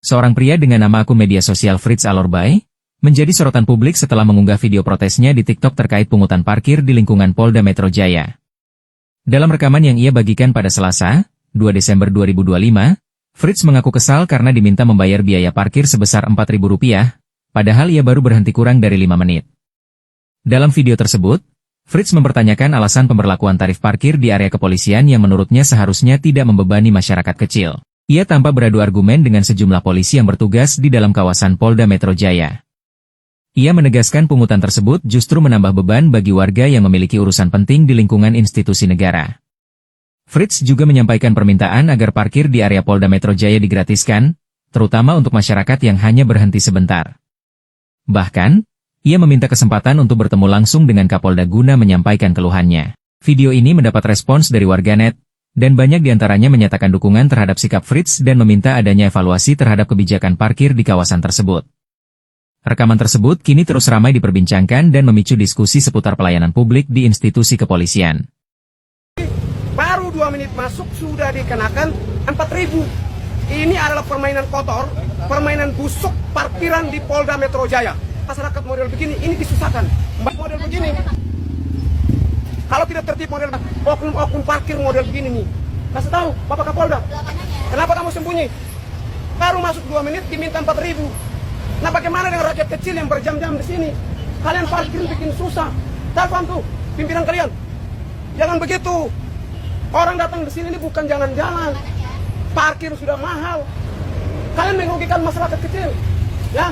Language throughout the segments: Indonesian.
Seorang pria dengan nama akun media sosial Fritz Alorbay, menjadi sorotan publik setelah mengunggah video protesnya di TikTok terkait pungutan parkir di lingkungan Polda Metro Jaya. Dalam rekaman yang ia bagikan pada Selasa, 2 Desember 2025, Fritz mengaku kesal karena diminta membayar biaya parkir sebesar Rp4.000, padahal ia baru berhenti kurang dari 5 menit. Dalam video tersebut, Fritz mempertanyakan alasan pemberlakuan tarif parkir di area kepolisian yang menurutnya seharusnya tidak membebani masyarakat kecil. Ia tampak beradu argumen dengan sejumlah polisi yang bertugas di dalam kawasan Polda Metro Jaya. Ia menegaskan pungutan tersebut justru menambah beban bagi warga yang memiliki urusan penting di lingkungan institusi negara. Fritz juga menyampaikan permintaan agar parkir di area Polda Metro Jaya digratiskan, terutama untuk masyarakat yang hanya berhenti sebentar. Bahkan, ia meminta kesempatan untuk bertemu langsung dengan Kapolda guna menyampaikan keluhannya. Video ini mendapat respons dari warganet, dan banyak diantaranya menyatakan dukungan terhadap sikap Fritz dan meminta adanya evaluasi terhadap kebijakan parkir di kawasan tersebut. Rekaman tersebut kini terus ramai diperbincangkan dan memicu diskusi seputar pelayanan publik di institusi kepolisian. Baru 2 menit masuk sudah dikenakan 4.000. Ini adalah permainan kotor, permainan busuk parkiran di Polda Metro Jaya. Masyarakat model begini, ini disusahkan. Model begini. Kalau tidak tertib model, oknum parkir model begini nih. Kasih tahu, Bapak Kapolda. Kenapa kamu sembunyi? Baru masuk 2 menit diminta 4.000. Nah bagaimana dengan rakyat kecil yang berjam-jam di sini? Kalian parkir bikin susah. Telepon tuh, pimpinan kalian. Jangan begitu. Orang datang di sini ini bukan jalan-jalan. Parkir sudah mahal. Kalian merugikan masyarakat kecil. Ya.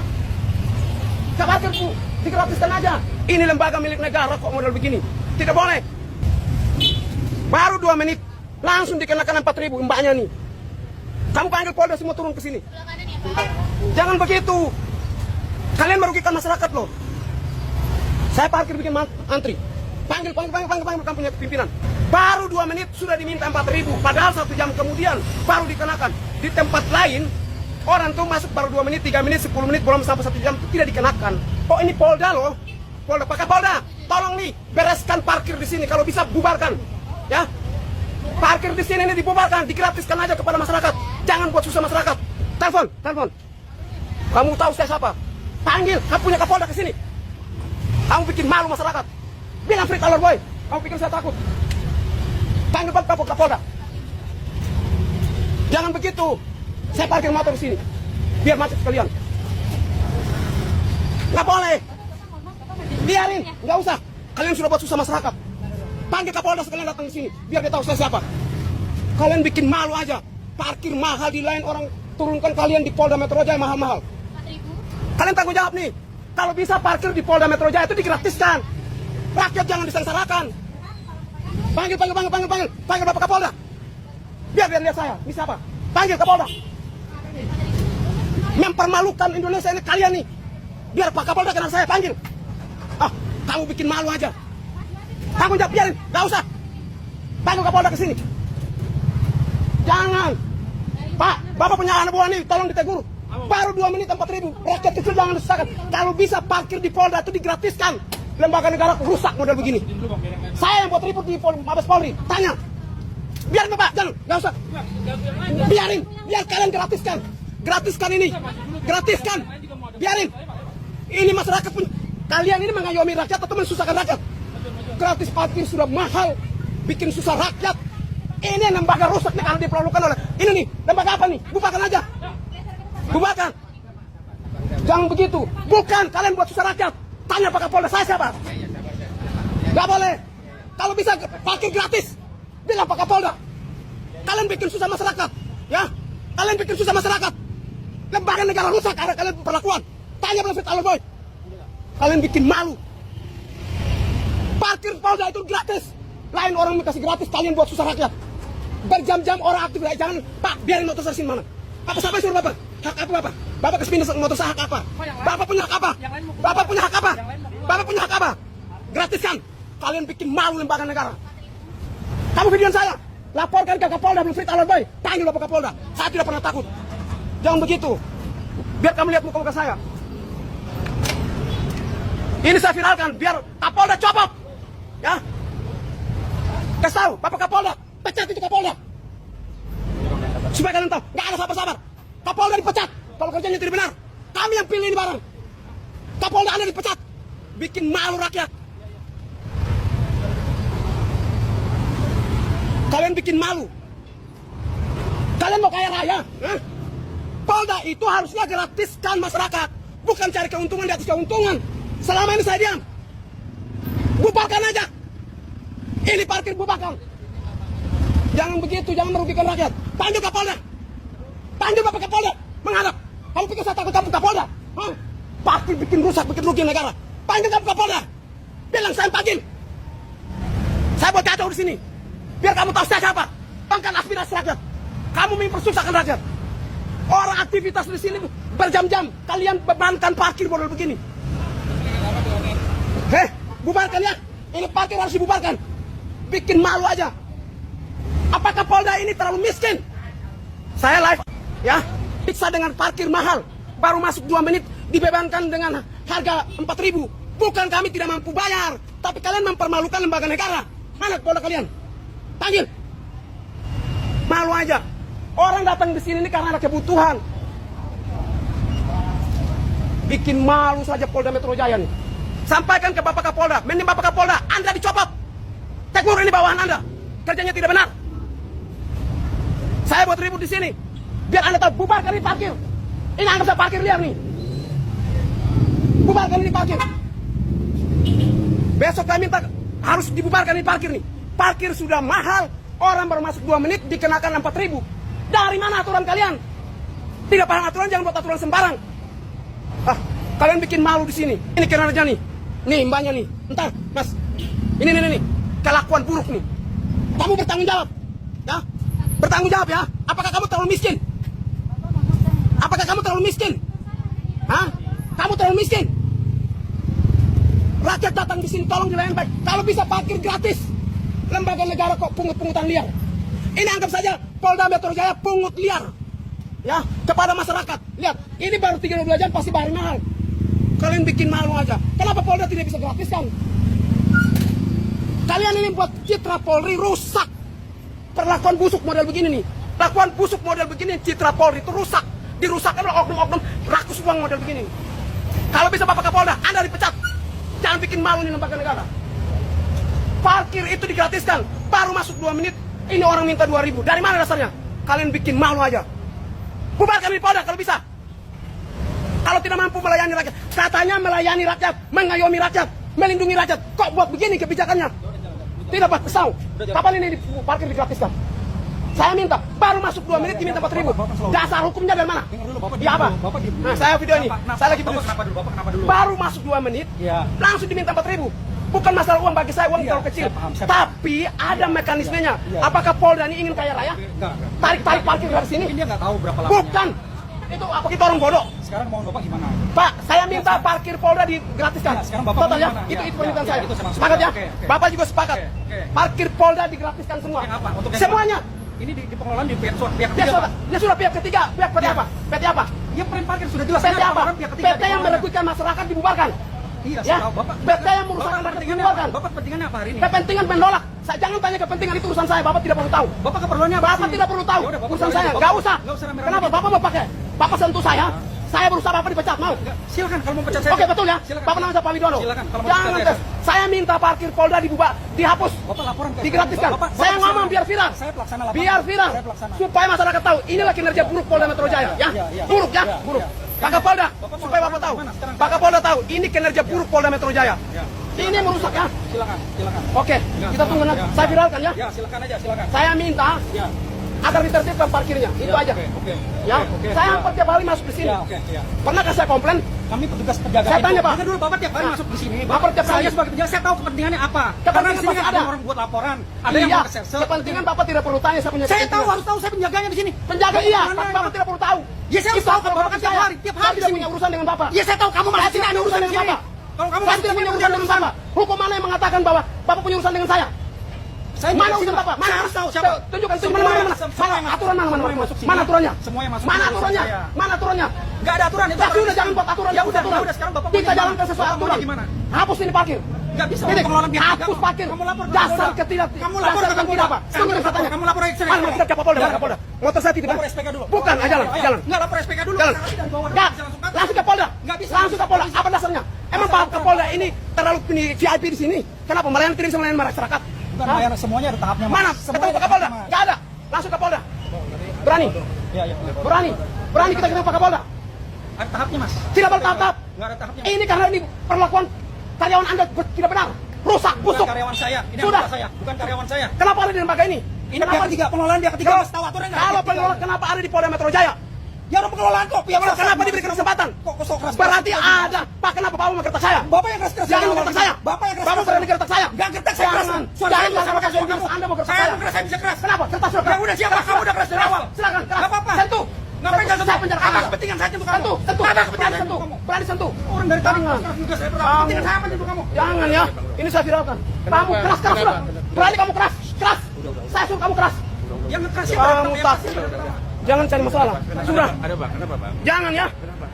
Parkir tuh digratiskan aja. Ini lembaga milik negara kok model begini. Tidak boleh. Baru 2 menit langsung dikenakan 4.000 mbaknya nih. Kamu panggil Polda semua turun ke sini. Jangan begitu. Kalian merugikan masyarakat loh. Saya parkir bikin antri. Panggil kamu punya pimpinan. Baru 2 menit sudah diminta 4.000. Padahal 1 jam kemudian baru dikenakan. Di tempat lain orang tuh masuk baru 2 menit, 3 menit, 10 menit, belum sampai 1 jam itu tidak dikenakan. Oh ini Polda loh. Polda, Pak Kapolda, tolong nih bereskan parkir di sini. Kalau bisa bubarkan, ya. Parkir di sini ini dibubarkan, digratiskan aja kepada masyarakat. Jangan buat susah masyarakat. Telepon. Kamu tahu saya siapa? Panggil, kamu punya Kapolda ke sini. Kamu bikin malu masyarakat. Bilang Fritz Alorbay, kamu pikir saya takut? Panggil Pak Kapolda. Jangan begitu. Saya parkir motor di sini, biar macet sekalian. Nggak boleh. Biarin, nggak usah. Kalian sudah buat susah masyarakat. Panggil Kapolda sekalian datang di sini, biar dia tahu saya siapa. Kalian bikin malu aja. Parkir mahal di lain orang, turunkan kalian di Polda Metro Jaya mahal-mahal. Kalian tanggung jawab nih. Kalau bisa parkir di Polda Metro Jaya itu digratiskan. Rakyat jangan disengsarakan. Panggil Bapak Kapolda. Biar dia lihat saya, ini siapa? Panggil Kapolda. Mempermalukan Indonesia ini kalian nih. Biar Pak Kapolda kenal saya, panggil. Kamu bikin malu aja. Tanggung jawab, biarin, gak usah. Panggil Kapolda ke sini. Jangan. Pak, Bapak punya anak buah nih, tolong ditegur. Baru 2 menit 4.000. Rakyat kecil jangan disesatkan. Kalau bisa parkir di Polda itu digratiskan. Lembaga negara rusak model begini. Saya yang buat ribut di Mabes Polri. Tanya. Biarin Bapak, jangan, gak usah. Biarin, biar kalian gratiskan. Gratiskan ini. Gratiskan. Biarin. Ini masyarakat pun. Kalian ini mengayomi rakyat atau mensusahkan rakyat? Gratis parkir sudah mahal. Bikin susah rakyat. Ini lembaga rusak nih kalau diperlukan oleh. Ini nih, lembaga apa nih? Bubarkan aja. Bubarkan. Jangan begitu. Bukan, kalian buat susah rakyat. Tanya Pak Kapolda, saya siapa? Gak boleh. Kalau bisa parkir gratis. Bilang Pak Kapolda. Kalian bikin susah masyarakat. Ya, kalian bikin susah masyarakat. Lembaga negara rusak karena kalian perlakuan. Tanya Pak Fritz Alorbay. Kalian bikin malu. Parkir Polda itu gratis. Lain orang mau kasih gratis, kalian buat susah rakyat. Berjam-jam orang aktif, jangan. Pak, biarin motor saya sini mana? Apa sampai suruh Bapak? Hak apa Bapak? Bapak kesini motor saya hak apa? Bapak punya hak apa? Bapak punya hak apa? Bapak punya hak apa? Gratiskan. Kalian bikin malu lembaga negara. Kamu videoin saya. Laporkan ke Kapolda Fritz Alorbay. Panggil Bapak Kapolda. Saya tidak pernah takut. Jangan begitu. Biar kamu lihat muka-muka saya. Ini saya viralkan biar Kapolda copot. Ya. Kasih tahu, Bapak Kapolda, pecat itu Kapolda. Supaya kalian tahu, nggak ada sabar-sabar. Kapolda dipecat. Kalau kerjanya tidak benar. Kami yang pilih ini barang. Kapolda Anda dipecat. Bikin malu rakyat. Kalian bikin malu. Kalian mau kaya raya? Hah? Polda itu harusnya gratiskan masyarakat, bukan cari keuntungan di atas keuntungan. Selama ini saya diam. Bubarkan aja. Ini parkir bubarkan. Jangan begitu, jangan merugikan rakyat. Panggil Kapolda. Panggil Bapak Kapolda. Menghadap. Kamu pikir saya takut kamu Kapolda? Hah? Parkir bikin rusak, bikin rugi negara. Panggil kamu Kapolda. Bilang saya panggil. Saya buat kacau di sini. Biar kamu tahu saya siapa. Bangkan aspirasi rakyat. Kamu mempersusahkan rakyat. Orang aktivitas di sini berjam-jam. Kalian bebankan parkir model begini. Bubarkan ya. Ini parkir harus dibubarkan. Bikin malu aja. Apakah Polda ini terlalu miskin? Saya live ya. Piksa dengan parkir mahal. Baru masuk 2 menit dibebankan dengan harga 4.000. Bukan kami tidak mampu bayar, tapi kalian mempermalukan lembaga negara. Mana Polda kalian? Panggil. Malu aja. Orang datang di sini ini karena ada kebutuhan. Bikin malu saja Polda Metro Jaya nih. Sampaikan ke Bapak Kapolda, mending Bapak Kapolda, Anda dicopot. Tegur ini bawahan Anda. Kerjanya tidak benar. Saya buat ribut di sini. Biar Anda tahu, bubarkan ini parkir. Ini anggap saya parkir liar nih. Bubarkan ini parkir. Besok saya minta harus dibubarkan ini parkir nih. Parkir sudah mahal. Orang baru masuk 2 menit dikenakan 4.000. Dari mana aturan kalian? Tidak paham aturan, jangan buat aturan sembarang. Kalian bikin malu di sini. Ini kinerja nih. Nih mbaknya nih. Entar, Mas. Ini. Kelakuan buruk nih. Kamu bertanggung jawab. Ya? Bertanggung jawab ya. Apakah kamu terlalu miskin? Apakah kamu terlalu miskin? Hah? Kamu terlalu miskin? Rakyat datang di sini tolong dilayani baik. Kalau bisa parkir gratis. Lembaga negara kok pungut-pungutan liar. Ini anggap saja Polda Metro Jaya pungut liar. Ya, kepada masyarakat. Lihat, ini baru 32 jam pasti bayar mahal. Kalian bikin malu aja. Kenapa Polda tidak bisa gratiskan? Kalian ini buat citra Polri rusak. Perlakuan busuk model begini nih. Perlakuan busuk model begini, citra Polri itu rusak. Dirusakkan oleh oknum-oknum rakus uang model begini. Kalau bisa Bapak Kapolda, Anda dipecat. Jangan bikin malu nih lembaga negara. Parkir itu digratiskan. Baru masuk 2 menit, ini orang minta 2.000. Dari mana dasarnya? Kalian bikin malu aja. Bubarkan ini Polda kalau bisa. Kalau tidak mampu melayani rakyat. Katanya melayani rakyat, mengayomi rakyat, melindungi rakyat. Kok buat begini kebijakannya? Tidak Pak, kesal. Kapan ini parkir digratiskan? Saya minta, baru masuk 2 menit diminta 4.000. Dasar hukumnya dari mana? Ya apa? Nah, saya video ini. Saya lagi video. Baru masuk 2 menit, langsung diminta 4.000. Bukan masalah uang bagi saya, uang terlalu kecil. Tapi ada mekanismenya. Apakah Polda ini ingin kaya raya? Tarik-tarik parkir dari sini? Dia nggak tahu berapa lamanya. Bukan. Itu apa kita orang bodoh? Sekarang mau Bapak gimana? Pak, saya minta parkir Polda digratiskan. Ya, sekarang Bapak total ya, gimana? itu pernyataan ya, saya. itu saya Sepakat ya? Oke. Bapak juga sepakat. Oke. Parkir Polda digratiskan semua. Yang apa? Untuk yang semuanya. Ini di pengelolaan di pihak Dia ketiga, sudah, Pak. dia sudah pihak ketiga. Pihak PT apa? PT apa? Ya parkir sudah jelas. PT apa? Pihak ketiga PT yang merugikan masyarakat dibubarkan. Iya, Ya, saya tahu. Bapak PT yang merusak Bapak rakyat kepentingannya dibubarkan. apa? Bapak kepentingannya apa hari ini? Kepentingan menolak. Saya jangan tanya kepentingan itu urusan saya. Bapak tidak perlu tahu. Bapak keperluannya apa? Bapak sih? tidak perlu tahu. Yaudah, Bapak Urusan boleh, saya. Bapak Gak usah. nggak usah rame-rame. Kenapa? Bapak mau pakai? Bapak sentuh saya. Saya berusaha Bapak dipecat. Mau? Silakan kalau mau pecat saya. Oke betul ya. Silakan. Bapak namanya Pak Widodo. Silakan kalau mau Jangan pecat tes. Saya minta parkir Polda dihapus. Bapak laporan ke Digratiskan. Bapak Saya ngomong pelaksana. biar viral. Saya pelaksana laporan. Biar viral. Saya pelaksana. Supaya masyarakat tahu inilah kinerja buruk Polda Metro Jaya. Ya. Iya. Buruk ya. Iya, Buruk. iya. Pak Kapolda. Bapak Supaya mau Bapak tahu. gimana sekarang? Pak Kapolda tahu ini kinerja buruk Polda Metro Jaya. Ya. Ini merusak ya. Silakan. Oke. Kita tunggu nanti. Saya viralkan ya. Ya, silakan aja, silakan. Saya minta Ya. agar ditertibkan parkirnya. Itu aja. Oke. Ya. Oke. Saya hampir tiap hari masuk di sini. Ya, oke. Pernahkah saya komplain? Kami petugas penjaga Saya itu. tanya, Pak. Dengar dulu, Bapak tiap hari Nah, masuk di sini. Bapak tiap hari. Saya sebagai penjaga, saya tahu kepentingannya apa. Kepentingan Karena di sini pasti kan ada ada. orang buat laporan, ada yang Iya, mau ke sel. kepentingan Bapak tidak perlu tanya saya punya Saya kepentingan. tahu, harus tahu saya penjaganya di sini. Penjaga iya, Mana tapi Bapak emang? tidak perlu tahu. Ya, saya harus Itu tahu, hak Bapak kan tiap saya. hari Saya di tidak sini. punya urusan dengan Bapak. Ya, saya tahu kamu Saya masih tidak punya urusan dengan sini. Bapak. Kalau kamu Saya masih tidak punya sini, urusan dengan Bapak. Hukum mana yang mengatakan bahwa Bapak punya urusan dengan saya? Saya Mana tidak urusan sini, Bapak? Saya Mana? harus tahu siapa. Tunjukkan Semua mana? yang masuk Aturan mana? semua yang masuk sini. Mana aturannya? Semua yang masuk Mana sini, aturannya? saya. Mana aturannya? Enggak ada aturan itu. Ya sudah jangan buat aturan. Ya udah, sekarang Bapak kita maunya jalankan gimana? sesuai Bapak aturan. maunya gimana? Hapus ini parkir. Nggak bisa Ini pengelolaan pihak ketiga. hapus parkir. Kamu lapor ke Dasar Polda. ketidak. Kamu lapor dasar ke Polda. tidak, Pak. Sebentar saya tanya. Kamu lapor ke Mana kita ke Polda? Mana Polda? Motor saya titip. Lapor SPK dulu. Bukan, jalan. Nggak lapor SPK dulu. Jalan. Karena dari bawah Nggak, langsung ke langsung ke Polda. Nggak bisa. Langsung ke Polda. Apa dasarnya? Emang Pak Kapolda ini terlalu VIP di sini? Kenapa melayani tidak bisa melayani masyarakat? Bukan Hah? bayar semuanya ada tahapnya. Mas. Mana? Semuanya Ketemu Pak ada Kapolda? tahapnya, Mas. Nggak ada. Langsung ke Polda. Berani? Iya, iya. Berani? Berani kita ketemu Pak Kapolda? Ada tahapnya, Mas. Tidak bertahap-tahap. Nggak ada tahapnya. Ini karena ini perlakuan karyawan Anda tidak benar. Rusak, Bukan busuk. karyawan saya. Ini Sudah. anggota saya, bukan karyawan saya. Kenapa ada di lembaga ini? Ini Kenapa pihak ketiga, pengelolaan pihak ketiga. Mas tahu aturan nggak? Kalau Pihak ketiga. pengelola kenapa ada di Polda Metro Jaya? Ya orang pengelolaan kok. Pihak swasta. Kenapa diberikan kesempatan? Kok sok keras? Berarti ada. Pak, kenapa Bapak menggertak saya? Bapak yang keras-keras. Jangan menggertak saya. Bapak yang keras. Bapak berani gertak saya. Enggak gertak saya keras. Jangan. Suara Jangan saya sama kasih kamu. kamu. Anda mau gertak Saya saya. mau keras, saya bisa keras. Kenapa? Kertas sudah Ya udah siapa? Kamu udah keras dari awal. Silakan. keras. Nggak apa-apa. Sentuh. Ngapain jangan Saya penjara Apa Anda. kepentingan saya untuk kamu? Sentuh. Sentuh. Apa kepentingan Berani sentuh. kamu? Berani sentuh. Orang dari tadi Jangan. keras juga saya berapa? Kamu. Kepentingan saya apa untuk kamu? Jangan ya. Ini saya viralkan. Kamu keras keras sudah. Berani kamu keras. Keras. Saya suruh kamu keras. Yang ngekeras siapa? Kamu Yang tak. keras siapa? Jangan cari masalah. Sudah. Ada Pak, kenapa Pak? Jangan ya.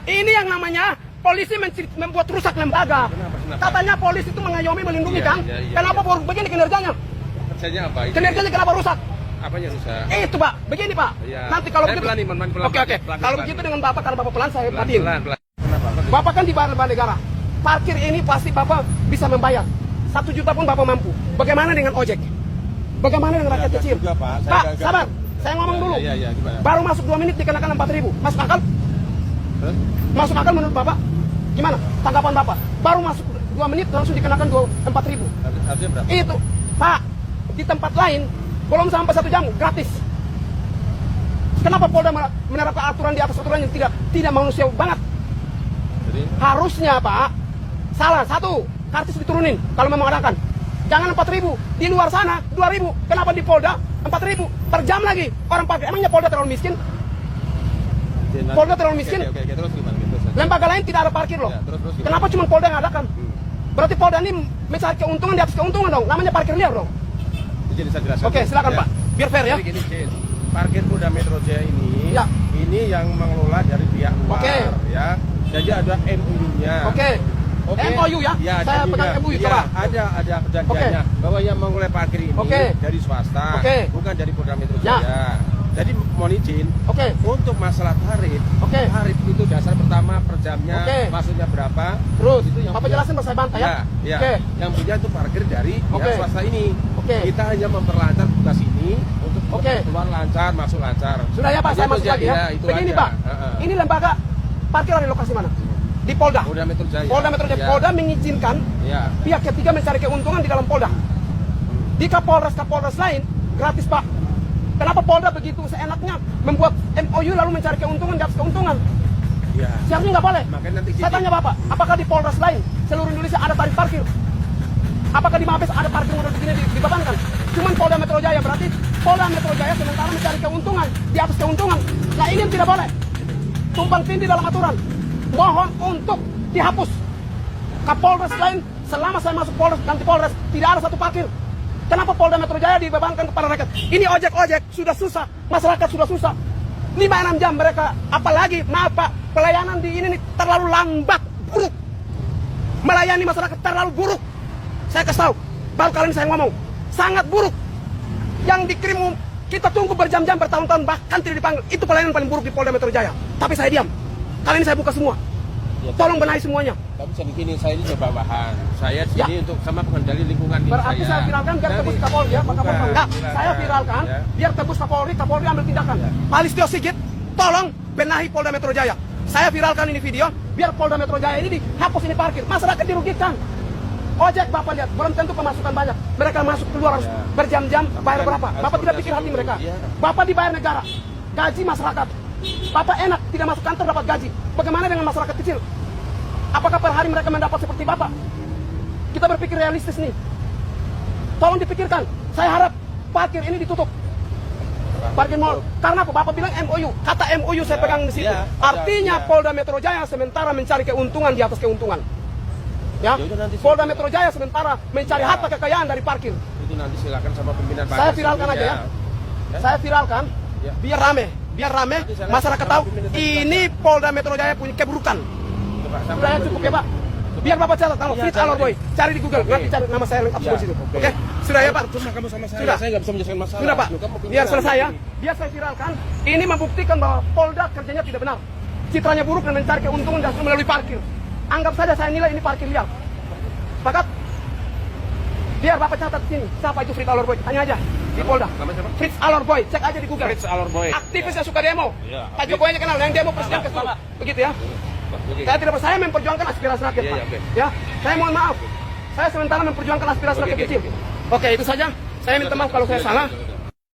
Ini yang namanya polisi membuat rusak lembaga. Katanya polisi itu mengayomi, melindungi Iya, kan? iya, iya, Kenapa iya. baru begini kinerjanya? Kerjanya apa? Ini Kinerjanya kenapa rusak? apanya rusak? Itu Pak, begini Pak. Iya. Nanti kalau Saya begitu. pelan nih, pelan. Oke oke. Pelan, Kalau pelan. begitu dengan Bapak, karena Bapak pelan saya Pelan, perhatiin. pelan. Kenapa? Bapak kan dibayar oleh negara. Parkir ini pasti Bapak bisa membayar. 1 juta pun Bapak mampu. Bagaimana dengan ojek? Bagaimana dengan rakyat Enggak kecil? juga, Pak. Saya Pak, enggak- sabar. Saya ngomong dulu. Iya, iya, gimana? Baru masuk 2 menit dikenakan 4.000. Masuk akal? Terus? Masuk akal menurut Bapak? Gimana tanggapan Bapak? Baru masuk 2 menit langsung dikenakan 4.000. Harusnya berapa? Itu, Pak, di tempat lain belum sampai 1 jam gratis. Kenapa Polda menerapkan aturan di atas aturan yang tidak manusiawi banget? Jadi, Harusnya Pak, salah satu, kartis diturunin kalau memang ada kan. Jangan 4.000, di luar sana 2.000. Kenapa di Polda 4.000 per jam lagi orang parkir? Emangnya Polda terlalu miskin? Polda terlalu miskin? Oke, terus gimana? Terus. Lembaga lain tidak ada parkir loh. Ya, terus gimana? Kenapa cuma Polda yang adakan? Berarti Polda ini mencari keuntungan di atas keuntungan dong. Namanya parkir liar dong. Jadi saya jelaskan. Oke, silakan Ya. Pak. Biar fair ya. Jadi gini, Cil. Parkir Polda Metro Jaya ini, Ya. ini yang mengelola dari pihak luar, Oke. ya. Jadi ada MOU-nya. Oke. Oke. MOU ya? Ya, Saya jadi pegang ya, MOU, ya, coba. ada perjanjiannya bahwa yang mengelola parkir ini Oke. dari swasta, Oke. bukan dari Polda Metro Ya. Jaya. Jadi mohon izin, Oke. untuk masalah tarif, Oke. tarif itu dasar pertama per jamnya, Oke. maksudnya berapa? Terus, Itu yang Bapak punya- jelasin Mas saya bantah ya. Ya, Oke. yang punya itu parkir dari pihak Oke. swasta ini. Oke. Kita hanya memperlancar tugas ini untuk Oke. keluar lancar, masuk lancar. Sudah ya Pak, saya Itu masuk aja, lagi ya. itu Begini aja. Pak, Heeh. ini lembaga parkir ada di lokasi mana? Di Polda. Polda Metro Jaya. Polda Metro Jaya. Ya. Polda mengizinkan Ya. pihak ketiga mencari keuntungan di dalam Polda. Di Kapolres lain gratis Pak. Kenapa Polda begitu seenaknya membuat MOU lalu mencari keuntungan di atas keuntungan? Ya. Seharusnya nggak boleh. Makanya nanti Saya tanya Bapak, apakah di Polres lain seluruh Indonesia ada tarif parkir? Apakah di Mabes ada parkir model begini dibebankan? Cuman Polda Metro Jaya, berarti Polda Metro Jaya sementara mencari keuntungan di atas keuntungan. Nah ini yang tidak boleh. Tumpang tindih dalam aturan. Mohon untuk dihapus. Kapolres lain, selama saya masuk Polres, ganti Polres, tidak ada satu parkir. Kenapa Polda Metro Jaya dibebankan kepada rakyat? Ini ojek-ojek sudah susah, masyarakat sudah susah. 5-6 jam mereka, apalagi maaf Pak, pelayanan di ini nih terlalu lambat, buruk. Melayani masyarakat terlalu buruk. Saya kasih tahu, baru kali ini saya ngomong, sangat buruk. Yang dikirim kita tunggu berjam-jam, bertahun-tahun, bahkan tidak dipanggil. Itu pelayanan paling buruk di Polda Metro Jaya. Tapi saya diam. Kali ini saya buka semua. Ya, Tolong benahi semuanya. Tapi jadi gini, saya ini coba bahan. Saya di Ya. sini untuk sama pengendali lingkungan ini. Berarti saya viralkan biar tebus Kapolri ya, Pak Kapolri. Enggak, saya viralkan Ya. biar tebus Kapolri ambil tindakan. Pak Listio Sigit, tolong benahi Polda Metro Jaya. Saya viralkan ini video, biar Polda Metro Jaya ini dihapus ini parkir. Masyarakat dirugikan. Ojek Bapak lihat, belum tentu pemasukan banyak. Mereka masuk keluar harus berjam-jam, bayar berapa? Bapak tidak pikir hati mereka. Bapak dibayar negara, gaji masyarakat. Bapak enak, tidak masuk kantor dapat gaji. Bagaimana dengan masyarakat kecil? Apakah per hari mereka mendapat seperti Bapak? Kita berpikir realistis nih. Tolong dipikirkan. Saya harap parkir ini ditutup. Parkir mall. Karena apa? Bapak bilang MOU. Kata MOU saya pegang di situ. Ya, Artinya ya. Polda Metro Jaya sementara mencari keuntungan di atas keuntungan. Ya. Ya udah, nanti Polda Metro Jaya sementara mencari harta kekayaan dari parkir. Itu nanti silakan sama pimpinan Saya parkir viralkan sendiri, aja ya. Saya viralkan Ya. biar rame. Biar rame, Nanti saya masyarakat sama tahu pimpinan ini Polda Metro Jaya punya keburukan. Coba, Sudah ya, cukup ya Pak. Biar Bapak catat nama Fritz Alor Boy. Cari di Google, nanti cari nama saya lengkap semua di situ. Oke? Sudah ya, Pak? Cuma kamu sama saya. Sudah. Saya nggak bisa menjelaskan masalah. Sudah, Pak. Loh, kamu Biar selesai ya. Biar saya viralkan. Ini membuktikan bahwa Polda kerjanya tidak benar. Citranya buruk dan mencari keuntungan dan melalui parkir. Anggap saja saya nilai ini parkir liar. Sepakat? Biar Bapak catat sini. Siapa itu Fritz Alor Boy? Tanya aja di Polda. Namanya siapa? Fritz Alor Boy. Cek aja di Google. Fritz Alor Boy. Aktivis yang suka demo. Iya. Pak Jokowi aja kenal. Yang demo presiden ke seluruh. Begitu ya. Saya tidak saya memperjuangkan aspirasi rakyat, Iya, Pak. iya, oke. Ya, saya mohon maaf. Saya sementara memperjuangkan aspirasi rakyat kecil. Oke, itu saja. Saya minta maaf kalau saya salah.